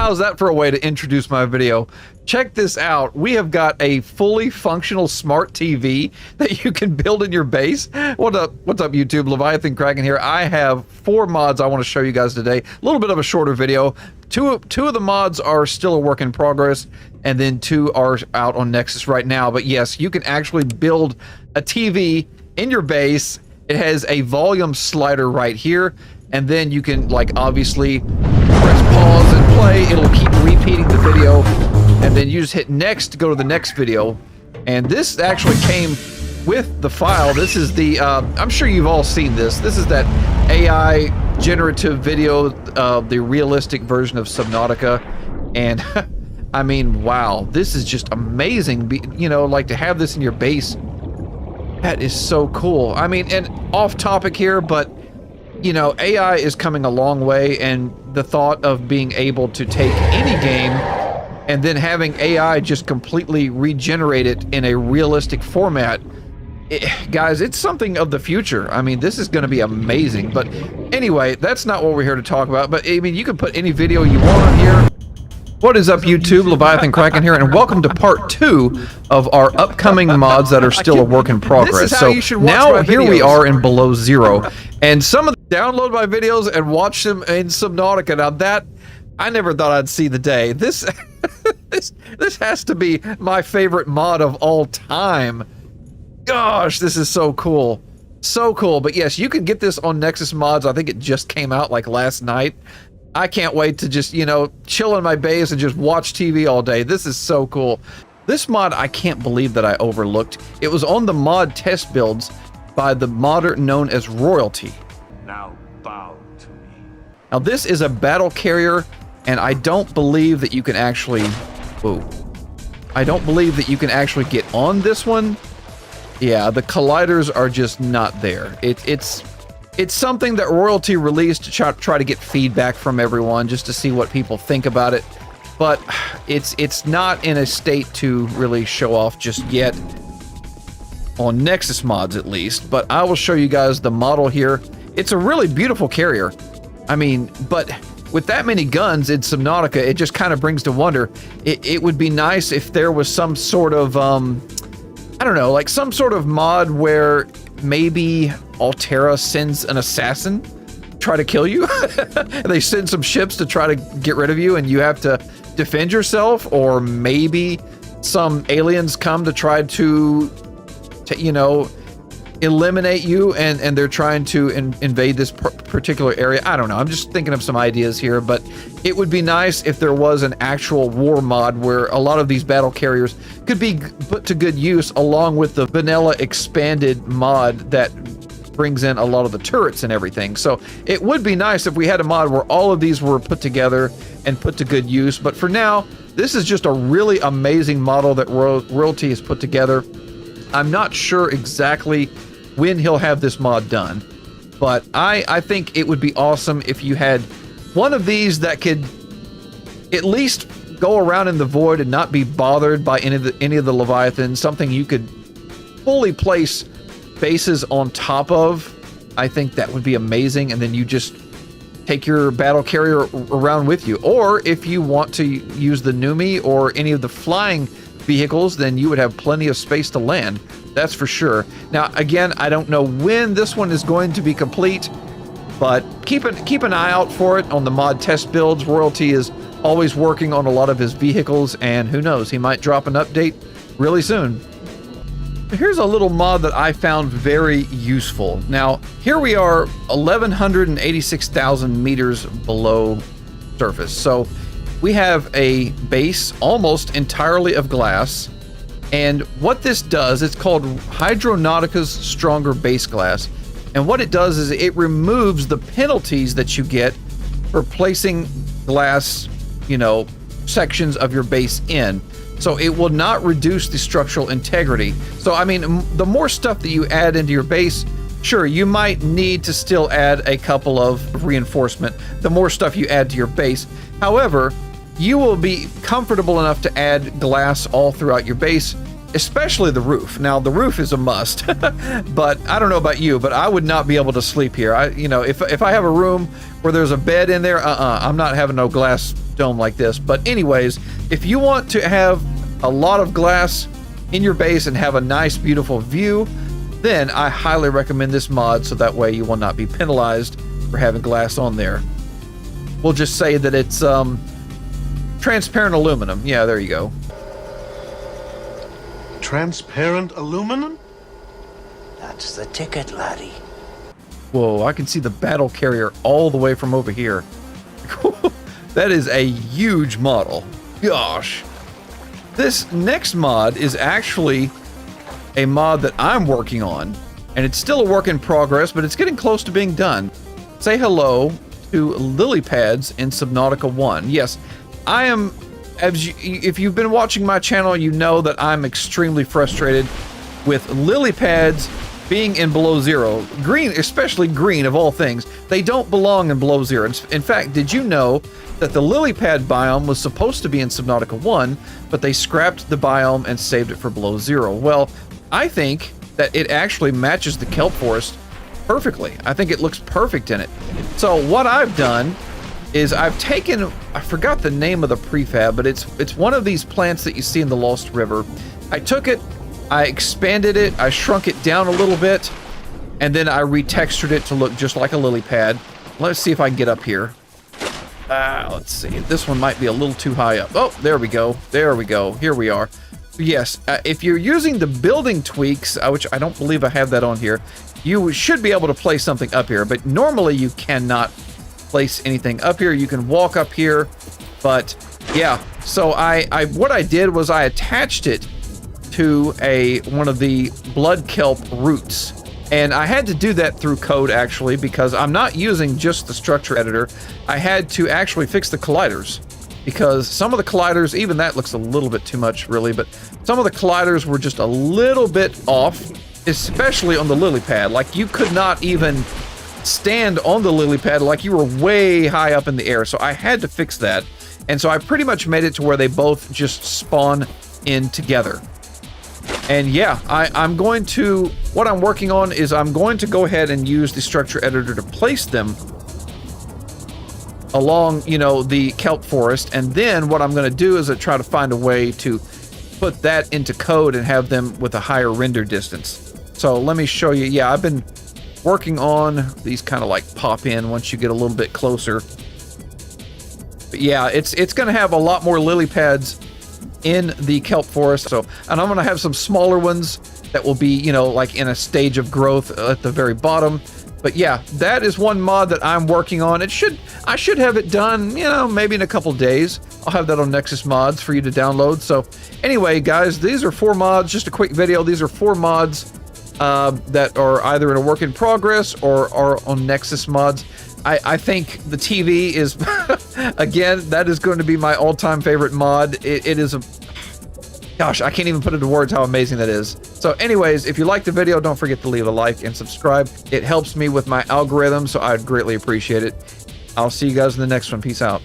how's that for a way to introduce my video? Check this out. We have got a fully functional smart TV that you can build in your base. What's up YouTube? Leviathan Kraken here. I have 4 mods I want to show you guys today. A little bit of a shorter video. Two of the mods are still a work in progress, and then 2 are out on Nexus right now. But yes, you can actually build a TV in your base. It has a volume slider right here, and then you can, like, obviously press pause and play. It'll keep repeating the video, and then you just hit next to go to the next video. And this actually came with the file. This is the I'm sure you've all seen this. This is that AI generative video, the realistic version of Subnautica. And I mean, wow, this is just amazing. You know, like, to have this in your base, that is so cool. I mean, and off topic here, but you know, AI is coming a long way, and the thought of being able to take any game and then having AI just completely regenerate it in a realistic format, guys, it's something of the future. I mean, this is going to be amazing. But anyway, that's not what we're here to talk about. But I mean, you can put any video you want on here. What is up, YouTube? Leviathan Kraken here, and welcome to part 2 of our upcoming mods that are still a work in progress. So now here we are in Below Zero, and some of the download my videos and watch them in Subnautica. Now that, I never thought I'd see the day. This this has to be my favorite mod of all time. Gosh, this is so cool. So cool. But yes, you can get this on Nexus Mods. I think it just came out like last night. I can't wait to just, you know, chill in my base and just watch TV all day. This is so cool. This mod, I can't believe that I overlooked. It was on the mod test builds by the modder known as Royalty. Now bow to me. Now this is a BattleCarrier, and I don't believe that you can actually... Whoa. I don't believe that you can actually get on this one. Yeah, the colliders are just not there. It's something that Royalty released to try to get feedback from everyone, just to see what people think about it. But it's not in a state to really show off just yet, on Nexus Mods at least. But I will show you guys the model here. It's a really beautiful carrier. I mean, but with that many guns in Subnautica, it just kind of brings to wonder. It would be nice if there was some sort of, I don't know, like some sort of mod where maybe Altera sends an assassin to try to kill you. They send some ships to try to get rid of you, and you have to defend yourself. Or maybe some aliens come to try to you know, eliminate you, and they're trying to invade this particular area. I don't know. I'm just thinking of some ideas here, but it would be nice if there was an actual war mod where a lot of these battle carriers could be put to good use, along with the vanilla expanded mod that brings in a lot of the turrets and everything. So it would be nice if we had a mod where all of these were put together and put to good use. But for now, this is just a really amazing model that Royalty has put together. I'm not sure exactly when he'll have this mod done, but I think it would be awesome if you had one of these that could at least go around in the void and not be bothered by any of the Leviathans. Something you could fully place bases on top of. I think that would be amazing, and then you just take your battle carrier around with you. Or if you want to use the Numi or any of the flying vehicles, then you would have plenty of space to land. That's for sure. Now, again, I don't know when this one is going to be complete, but keep an eye out for it on the mod test builds. Royalty is always working on a lot of his vehicles, and who knows, he might drop an update really soon. Here's a little mod that I found very useful. Now, here we are 1,186,000 meters below surface. So we have a base almost entirely of glass. And what this does, it's called Hydronautica's Stronger Base Glass. And what it does is it removes the penalties that you get for placing glass, you know, sections of your base in. So it will not reduce the structural integrity. So, I mean, the more stuff that you add into your base, sure, you might need to still add a couple of reinforcement, the more stuff you add to your base. However, you will be comfortable enough to add glass all throughout your base, especially the roof. Now, the roof is a must, but I don't know about you, but I would not be able to sleep here. You know, if I have a room where there's a bed in there, I'm not having no glass dome like this. But anyways, if you want to have a lot of glass in your base and have a nice, beautiful view, then I highly recommend this mod, so that way you will not be penalized for having glass on there. We'll just say that it's transparent aluminum. Yeah, there you go. Transparent aluminum? That's the ticket, laddie. Whoa, I can see the battle carrier all the way from over here. That is a huge model. Gosh. This next mod is actually a mod that I'm working on, and it's still a work in progress, but it's getting close to being done. Say hello to LilyPads in Subnautica 1. Yes, I am, if you've been watching my channel, you know that I'm extremely frustrated with LilyPads being in below zero. Green, especially green of all things, they don't belong in below zero. In fact, did you know that the LilyPad biome was supposed to be in Subnautica 1, but they scrapped the biome and saved it for below zero? Well, I think that it actually matches the kelp forest perfectly. I think it looks perfect in it. So what I've done is I've taken, I forgot the name of the prefab, but it's one of these plants that you see in the Lost River. I took it, I expanded it, I shrunk it down a little bit, and then I retextured it to look just like a lily pad. Let's see if I can get up here. Let's see. This one might be a little too high up. Oh, there we go. There we go. Here we are. Yes, if you're using the building tweaks, which I don't believe I have that on here, you should be able to place something up here, but normally you cannot place anything up here. You can walk up here, but yeah. So what I did was I attached it to one of the blood kelp roots. And I had to do that through code, actually, because I'm not using just the structure editor. I had to actually fix the colliders, because some of the colliders, even that looks a little bit too much, really, but some of the colliders were just a little bit off, especially on the lily pad. Like, you could not even stand on the lily pad, like you were way high up in the air. So I had to fix that. And so I pretty much made it to where they both just spawn in together. And yeah, what I'm working on is I'm going to go ahead and use the structure editor to place them along, you know, the kelp forest. And then what I'm going to do is try to find a way to put that into code and have them with a higher render distance. So let me show you. Yeah, I've been working on these kind of like pop in once you get a little bit closer. But yeah, it's going to have a lot more lily pads in the kelp forest. So, and I'm going to have some smaller ones that will be, you know, like in a stage of growth at the very bottom. But yeah, that is one mod that I'm working on. I should have it done, you know, maybe in a couple days. I'll have that on Nexus Mods for you to download. So anyway, guys, these are 4 mods, just a quick video. These are 4 mods that are either in a work in progress or are on Nexus Mods. I think the TV is, again, that is going to be my all-time favorite mod. It is a, gosh, I can't even put into words how amazing that is. So anyways, if you liked the video, don't forget to leave a like and subscribe. It helps me with my algorithm, so I'd greatly appreciate it. I'll see you guys in the next one. Peace out.